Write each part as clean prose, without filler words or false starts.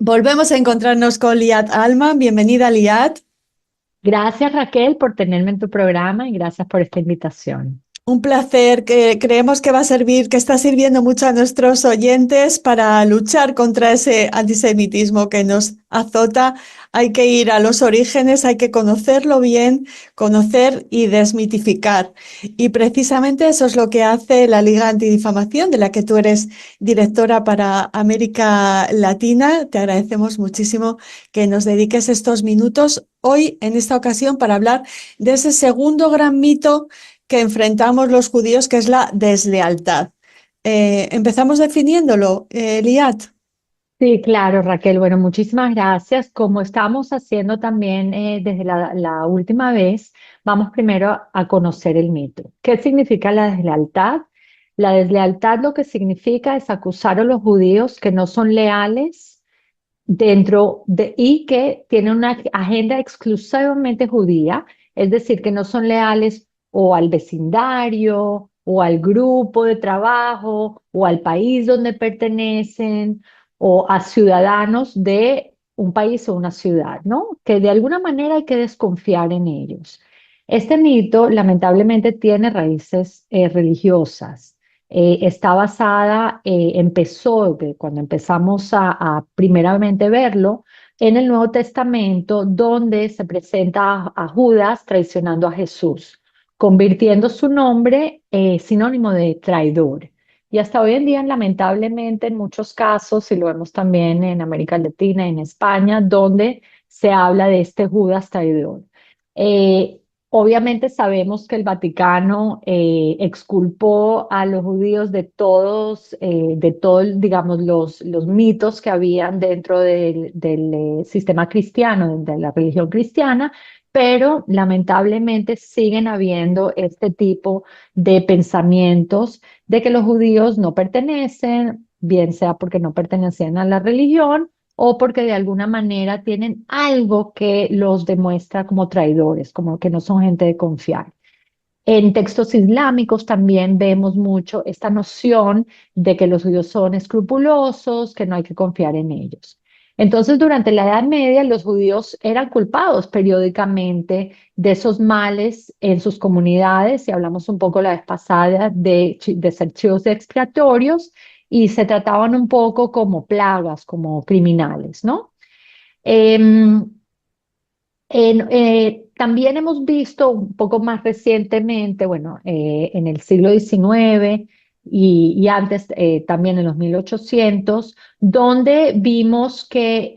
Volvemos a encontrarnos con Liat Alman. Bienvenida, Liat. Gracias, Raquel, por tenerme en tu programa y gracias por esta invitación. Un placer que creemos que va a servir, que está sirviendo mucho a nuestros oyentes para luchar contra ese antisemitismo que nos azota. Hay que ir a los orígenes, hay que conocerlo bien, conocer y desmitificar. Y precisamente eso es lo que hace la Liga Antidifamación, de la que tú eres directora para América Latina. Te agradecemos muchísimo que nos dediques estos minutos hoy, en esta ocasión, para hablar de ese segundo gran mito que enfrentamos los judíos, que es la deslealtad. Empezamos definiéndolo, Liat. Sí, claro, Raquel. Bueno, muchísimas gracias. Como estamos haciendo también desde la última vez, vamos primero a conocer el mito. ¿Qué significa la deslealtad? La deslealtad lo que significa es acusar a los judíos que no son leales y que tienen una agenda exclusivamente judía, es decir, que no son leales o al vecindario o al grupo de trabajo o al país donde pertenecen o a ciudadanos de un país o una ciudad, ¿no? Que de alguna manera hay que desconfiar en ellos. Este mito lamentablemente tiene raíces religiosas. Está basada, cuando empezamos a primeramente verlo, en el Nuevo Testamento, donde se presenta a Judas traicionando a Jesús, convirtiendo su nombre sinónimo de traidor. Y hasta hoy en día, lamentablemente, en muchos casos, y lo vemos también en América Latina, en España, donde se habla de este Judas traidor. Eh, Obviamente sabemos que el Vaticano exculpó a los judíos de todos, digamos, los mitos que habían dentro del sistema cristiano, de la religión cristiana, pero lamentablemente siguen habiendo este tipo de pensamientos de que los judíos no pertenecen, bien sea porque no pertenecían a la religión o porque de alguna manera tienen algo que los demuestra como traidores, como que no son gente de confiar. En textos islámicos también vemos mucho esta noción de que los judíos son escrupulosos, que no hay que confiar en ellos. Entonces, durante la Edad Media, los judíos eran culpados periódicamente de esos males en sus comunidades, y hablamos un poco la vez pasada de ser chivos expiatorios, y se trataban un poco como plagas, como criminales, ¿no? Em, También hemos visto un poco más recientemente, bueno, en el siglo XIX y antes también en los 1800, donde vimos que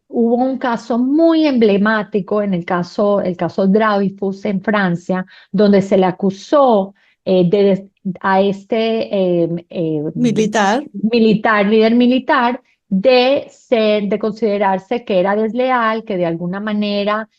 hubo un caso muy emblemático, el caso Dreyfus en Francia, donde se le acusó a este Militar. líder militar, de considerarse que era desleal, que de alguna manera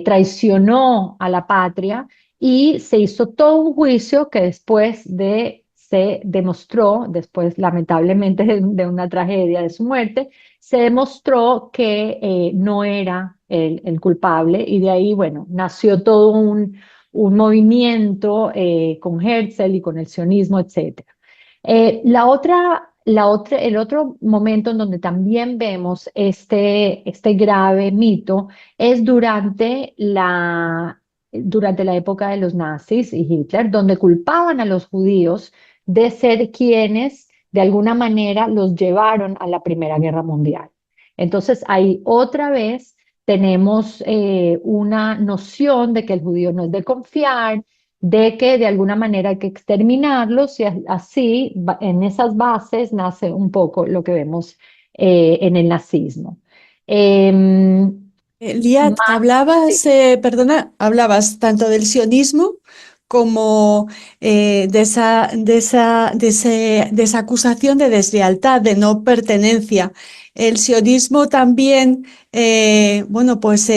traicionó a la patria, y se hizo todo un juicio que se demostró, después lamentablemente de una tragedia de su muerte, se demostró que no era el culpable, y de ahí, bueno, nació todo un movimiento con Herzl y con el sionismo, etcétera. El otro momento en donde también vemos este grave mito es durante la época de los nazis y Hitler, donde culpaban a los judíos de ser quienes de alguna manera los llevaron a la Primera Guerra Mundial. Entonces ahí otra vez tenemos una noción de que el judío no es de confiar, de que de alguna manera hay que exterminarlos, y así en esas bases nace un poco lo que vemos en el nazismo. Em, Liat, Más, hablabas, sí, perdona, hablabas tanto del sionismo como de esa acusación de deslealtad, de no pertenencia. El sionismo también, bueno, pues,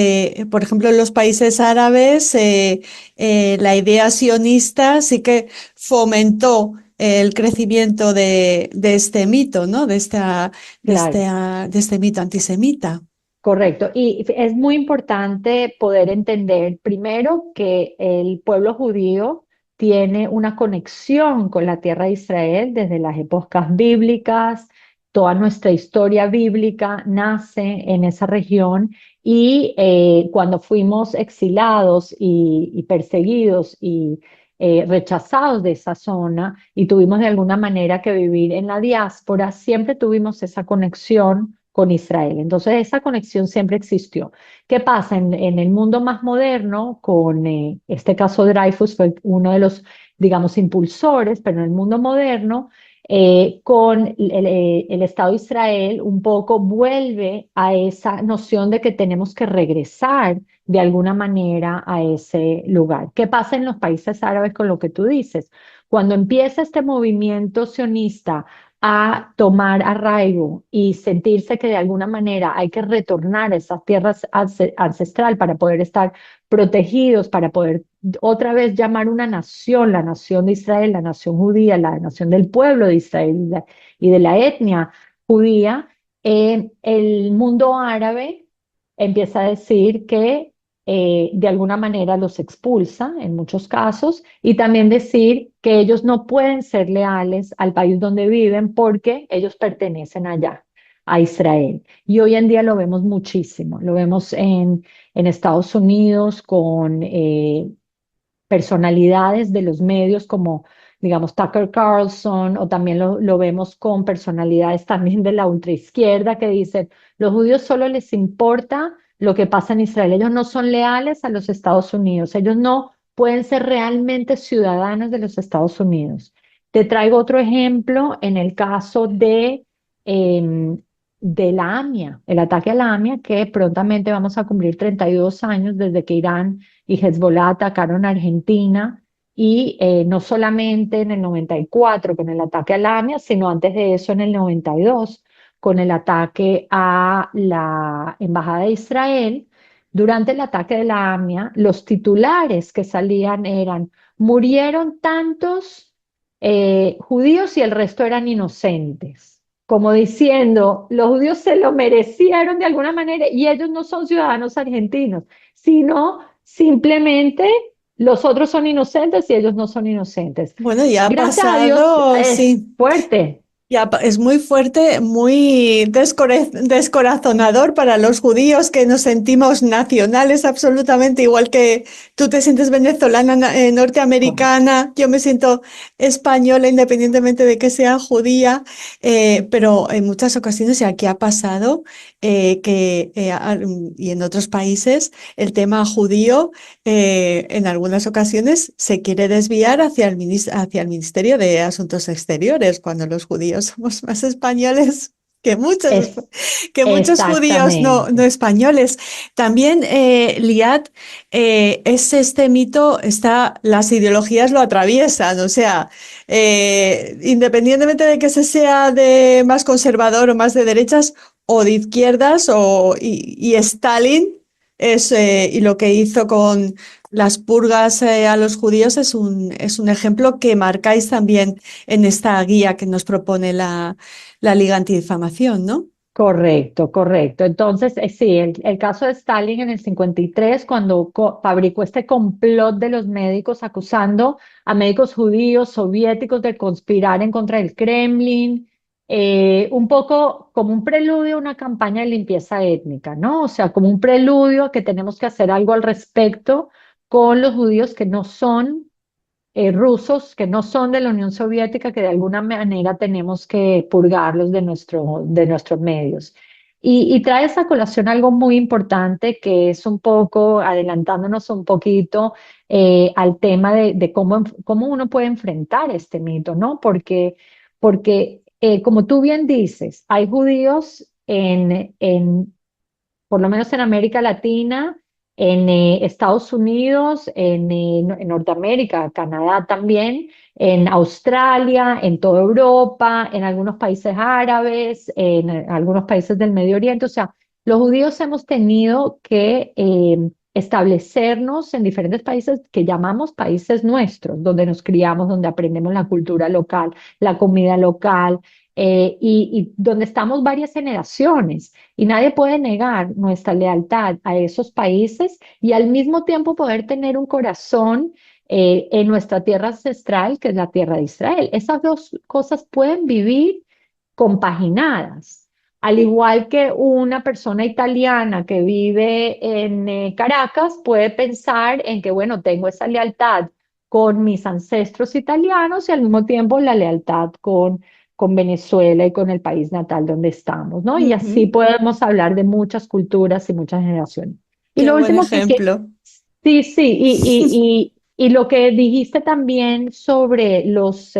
por ejemplo, en los países árabes, la idea sionista sí que fomentó el crecimiento de este mito, ¿no? claro. De este mito antisemita. Correcto. Y es muy importante poder entender primero que el pueblo judío tiene una conexión con la tierra de Israel desde las épocas bíblicas. toda nuestra historia bíblica nace en esa región y cuando fuimos exilados y perseguidos y rechazados de esa zona y tuvimos de alguna manera que vivir en la diáspora, siempre tuvimos esa conexión con Israel. Entonces esa conexión siempre existió. ¿Qué pasa? En el mundo más moderno, con este caso Dreyfus fue uno de los, digamos, impulsores, pero en el mundo moderno, con el Estado de Israel un poco vuelve a esa noción de que tenemos que regresar de alguna manera a ese lugar. ¿Qué pasa en los países árabes con lo que tú dices? Cuando empieza este movimiento sionista a tomar arraigo y sentirse que de alguna manera hay que retornar a esas tierras ancestral para poder estar protegidos, para poder otra vez llamar una nación, la nación de Israel, la nación judía, la nación del pueblo de Israel y de la etnia judía, el mundo árabe empieza a decir que de alguna manera los expulsa en muchos casos y también decir que ellos no pueden ser leales al país donde viven porque ellos pertenecen allá, a Israel. Y hoy en día lo vemos muchísimo, lo vemos en Estados Unidos con personalidades de los medios como, digamos, Tucker Carlson, o también lo vemos con personalidades también de la ultraizquierda que dicen, los judíos solo les importa lo que pasa en Israel, ellos no son leales a los Estados Unidos, ellos no pueden ser realmente ciudadanos de los Estados Unidos. Te traigo otro ejemplo en el caso em, de la AMIA, el ataque a la AMIA, que prontamente vamos a cumplir 32 años desde que Irán y Hezbollah atacaron a Argentina y no solamente en el 94 con el ataque a la AMIA, sino antes de eso en el 92 con el ataque a la Embajada de Israel. Durante el ataque de la AMIA, los titulares que salían eran, murieron tantos judíos y el resto eran inocentes, como diciendo, los judíos se lo merecieron de alguna manera y ellos no son ciudadanos argentinos, sino simplemente los otros son inocentes y ellos no son inocentes. Bueno, ya ha Gracias a Dios pasado, es sí. fuerte. Es muy fuerte, muy descorazonador para los judíos que nos sentimos nacionales absolutamente, igual que tú te sientes venezolana, norteamericana, yo me siento española independientemente de que sea judía, pero en muchas ocasiones, y aquí ha pasado, y en otros países, el tema judío en algunas ocasiones se quiere desviar hacia el Ministerio de Asuntos Exteriores, cuando los judíos somos más españoles Es que muchos judíos no exactamente. españoles. También, Liat, es este mito, las ideologías lo atraviesan, o sea, independientemente de que se sea de más conservador o más de derechas o de izquierdas, y Stalin y lo que hizo con las purgas a los judíos es un ejemplo que marcáis también en esta guía que nos propone la Liga Antidifamación, ¿no? Correcto, correcto. Entonces, sí, el caso de Stalin en el 53, cuando fabricó este complot de los médicos acusando a médicos judíos soviéticos de conspirar en contra del Kremlin, un poco como un preludio a una campaña de limpieza étnica, ¿no? O sea, como un preludio a que tenemos que hacer algo al respecto con los judíos que no son rusos que no son de la Unión Soviética, que de alguna manera tenemos que purgarlos de nuestros medios. Y trae esa colación algo muy importante que es un poco, adelantándonos un poquito al tema de cómo uno puede enfrentar este mito, ¿no? Porque como tú bien dices, hay judíos por lo menos en América Latina, en Estados Unidos, en Norteamérica, Canadá también, en Australia, en toda Europa, en algunos países árabes, en algunos países del Medio Oriente. O sea, los judíos hemos tenido que establecernos en diferentes países que llamamos países nuestros, donde nos criamos, donde aprendemos la cultura local, la comida local, y donde estamos varias generaciones. Y nadie puede negar nuestra lealtad a esos países y al mismo tiempo poder tener un corazón en nuestra tierra ancestral, que es la tierra de Israel. Esas dos cosas pueden vivir compaginadas. Al igual que una persona italiana que vive en Caracas puede pensar en que, bueno, tengo esa lealtad con mis ancestros italianos y al mismo tiempo la lealtad con Venezuela y con el país natal donde estamos, ¿no? Y así Ujú. podemos hablar de muchas culturas y muchas generaciones. Y Qué lo buen último que ejemplo. sí, sí, y lo que dijiste también sobre los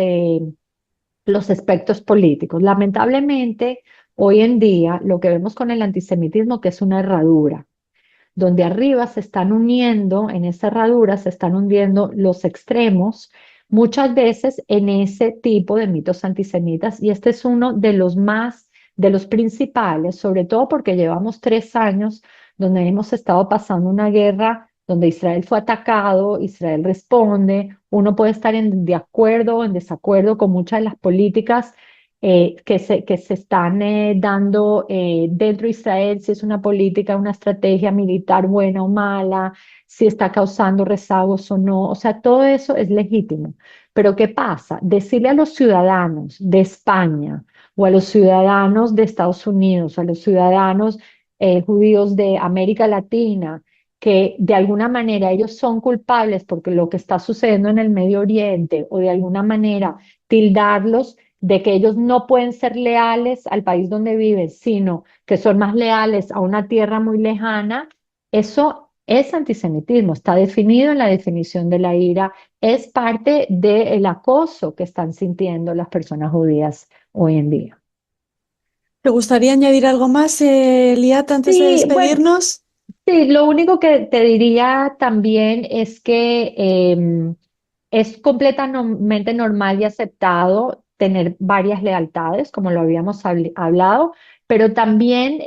aspectos políticos. Lamentablemente, hoy en día lo que vemos con el antisemitismo que es una herradura, donde arriba se están uniendo, en esa herradura se están hundiendo los extremos, muchas veces en ese tipo de mitos antisemitas, y este es uno de los principales, sobre todo porque llevamos 3 años donde hemos estado pasando una guerra donde Israel fue atacado, Israel responde, uno puede estar de acuerdo o en desacuerdo con muchas de las políticas que se están dando dentro de Israel, si es una política, una estrategia militar buena o mala, si está causando rezagos o no. O sea, todo eso es legítimo. Pero ¿qué pasa? Decirle a los ciudadanos de España o a los ciudadanos de Estados Unidos, a los ciudadanos judíos de América Latina, que de alguna manera ellos son culpables porque lo que está sucediendo en el Medio Oriente o de alguna manera tildarlos de que ellos no pueden ser leales al país donde viven, sino que son más leales a una tierra muy lejana, eso es antisemitismo, está definido en la definición de la ira, es parte del acoso que están sintiendo las personas judías hoy en día. ¿Te gustaría añadir algo más, Liat, antes de Sí, bueno, despedirnos? sí, lo único que te diría también es que es completamente normal y aceptado tener varias lealtades, como lo habíamos hablado, pero también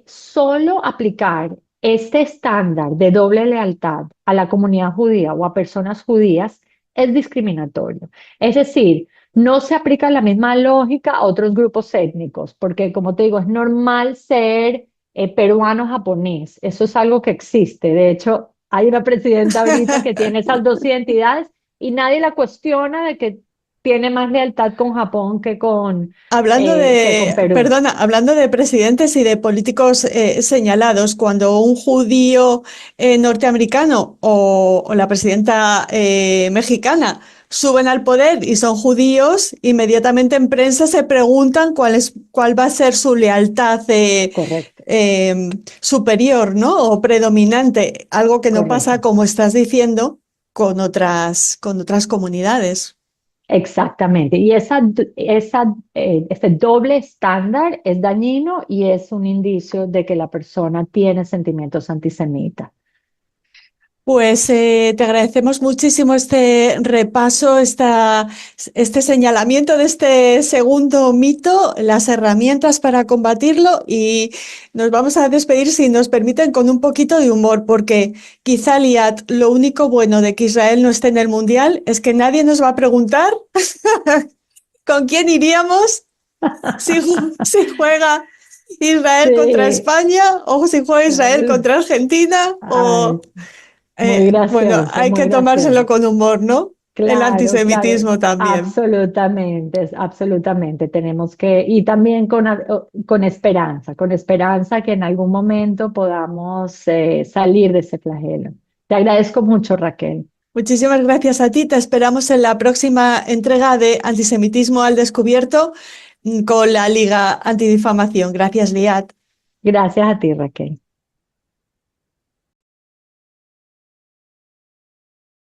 solo aplicar este estándar de doble lealtad a la comunidad judía o a personas judías es discriminatorio. Es decir, no se aplica la misma lógica a otros grupos étnicos, porque como te digo, es normal ser peruano-japonés. Eso es algo que existe. De hecho, hay una presidenta ahorita que tiene esas dos identidades y nadie la cuestiona de que tiene más lealtad con Japón que con Perú. Hablando de presidentes y de políticos señalados, cuando un judío norteamericano o la presidenta mexicana suben al poder y son judíos, inmediatamente en prensa se preguntan cuál va a ser su lealtad Correcto, superior, ¿no? O predominante, algo que no pasa, correcto. como estás diciendo, con otras comunidades. Exactamente. Y ese doble estándar es dañino y es un indicio de que la persona tiene sentimientos antisemitas. Pues te agradecemos muchísimo este repaso, este señalamiento de este segundo mito, las herramientas para combatirlo y nos vamos a despedir, si nos permiten, con un poquito de humor, porque quizá, Liat, lo único bueno de que Israel no esté en el Mundial es que nadie nos va a preguntar con quién iríamos si juega Israel contra Sí, España o si juega Israel ay, contra Argentina ay, muy Bueno, gracioso, hay muy que tomárselo gracioso. con humor, ¿no? El Claro, claro, antisemitismo también. absolutamente, absolutamente. Tenemos que, y también con esperanza que en algún momento podamos salir de ese flagelo. Te agradezco mucho, Raquel. Muchísimas gracias a ti. Te esperamos en la próxima entrega de Antisemitismo al Descubierto con la Liga Antidifamación. Gracias, Liat. Gracias a ti, Raquel.